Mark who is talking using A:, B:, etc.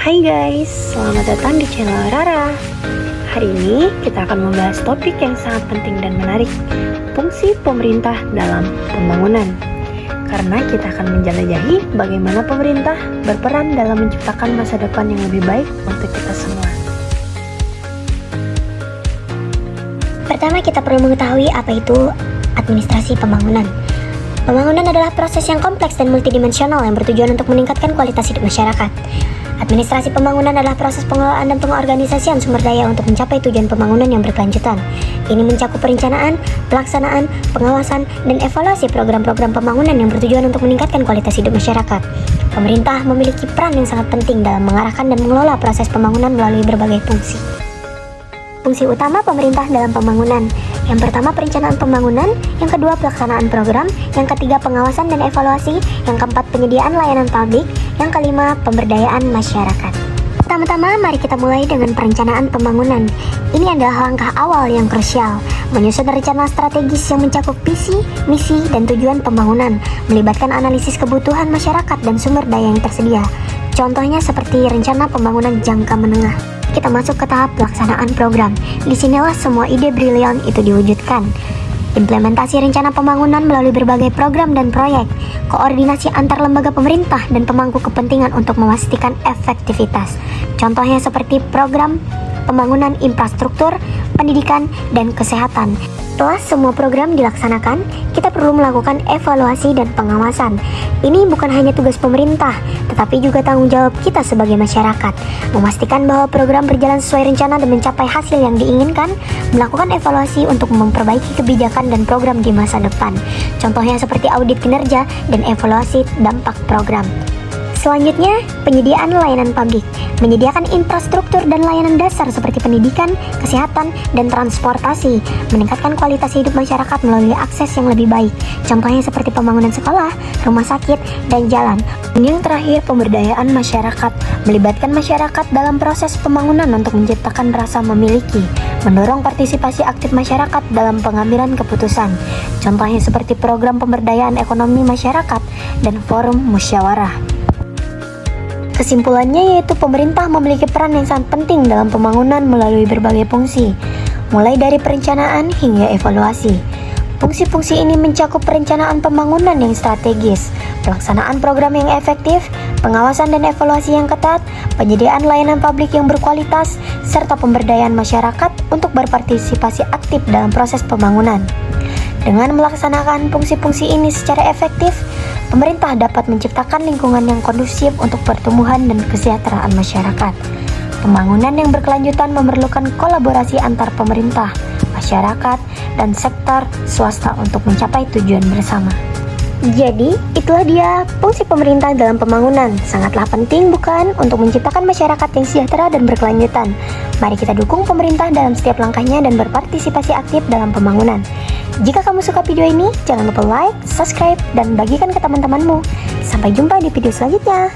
A: Hai guys, selamat datang di channel Rara. Hari ini kita akan membahas topik yang sangat penting dan menarik, fungsi pemerintah dalam pembangunan. Karena kita akan menjelajahi bagaimana pemerintah berperan dalam menciptakan masa depan yang lebih baik untuk kita semua.
B: Pertama, kita perlu mengetahui apa itu administrasi pembangunan. Pembangunan adalah proses yang kompleks dan multidimensional yang bertujuan untuk meningkatkan kualitas hidup masyarakat. Administrasi pembangunan adalah proses pengelolaan dan pengorganisasian sumber daya untuk mencapai tujuan pembangunan yang berkelanjutan. Ini mencakup perencanaan, pelaksanaan, pengawasan, dan evaluasi program-program pembangunan yang bertujuan untuk meningkatkan kualitas hidup masyarakat. Pemerintah memiliki peran yang sangat penting dalam mengarahkan dan mengelola proses pembangunan melalui berbagai fungsi. Fungsi utama pemerintah dalam pembangunan. Yang pertama, perencanaan pembangunan. Yang kedua, pelaksanaan program. Yang ketiga, pengawasan dan evaluasi. Yang keempat, penyediaan layanan publik. Yang kelima, pemberdayaan masyarakat. Pertama-tama, mari kita mulai dengan perencanaan pembangunan. Ini adalah langkah awal yang krusial, menyusun rencana strategis yang mencakup visi, misi, dan tujuan pembangunan, melibatkan analisis kebutuhan masyarakat dan sumber daya yang tersedia. Contohnya seperti rencana pembangunan jangka menengah. Kita masuk ke tahap pelaksanaan program. Disinilah semua ide brilian itu diwujudkan. Implementasi rencana pembangunan melalui berbagai program dan proyek, koordinasi antar lembaga pemerintah dan pemangku kepentingan untuk memastikan efektivitas. Contohnya seperti program pembangunan infrastruktur, pendidikan, dan kesehatan. Setelah semua program dilaksanakan, kita perlu melakukan evaluasi dan pengawasan. Ini bukan hanya tugas pemerintah, tetapi juga tanggung jawab kita sebagai masyarakat. Memastikan bahwa program berjalan sesuai rencana dan mencapai hasil yang diinginkan, melakukan evaluasi untuk memperbaiki kebijakan dan program di masa depan. Contohnya seperti audit kinerja dan evaluasi dampak program. Selanjutnya, penyediaan layanan publik. Menyediakan infrastruktur dan layanan dasar seperti pendidikan, kesehatan, dan transportasi. Meningkatkan kualitas hidup masyarakat melalui akses yang lebih baik. Contohnya seperti pembangunan sekolah, rumah sakit, dan jalan.
A: Yang terakhir, pemberdayaan masyarakat. Melibatkan masyarakat dalam proses pembangunan untuk menciptakan rasa memiliki. Mendorong partisipasi aktif masyarakat dalam pengambilan keputusan. Contohnya seperti program pemberdayaan ekonomi masyarakat dan forum musyawarah. Kesimpulannya yaitu pemerintah memiliki peran yang sangat penting dalam pembangunan melalui berbagai fungsi, mulai dari perencanaan hingga evaluasi. Fungsi-fungsi ini mencakup perencanaan pembangunan yang strategis, pelaksanaan program yang efektif, pengawasan dan evaluasi yang ketat, penyediaan layanan publik yang berkualitas, serta pemberdayaan masyarakat untuk berpartisipasi aktif dalam proses pembangunan. Dengan melaksanakan fungsi-fungsi ini secara efektif, pemerintah dapat menciptakan lingkungan yang kondusif untuk pertumbuhan dan kesejahteraan masyarakat. Pembangunan yang berkelanjutan memerlukan kolaborasi antar pemerintah, masyarakat, dan sektor swasta untuk mencapai tujuan bersama. Jadi, itulah dia fungsi pemerintah dalam pembangunan. Sangatlah penting bukan untuk menciptakan masyarakat yang sejahtera dan berkelanjutan. Mari kita dukung pemerintah dalam setiap langkahnya dan berpartisipasi aktif dalam pembangunan. Jika kamu suka video ini, jangan lupa like, subscribe, dan bagikan ke teman-temanmu. Sampai jumpa di video selanjutnya.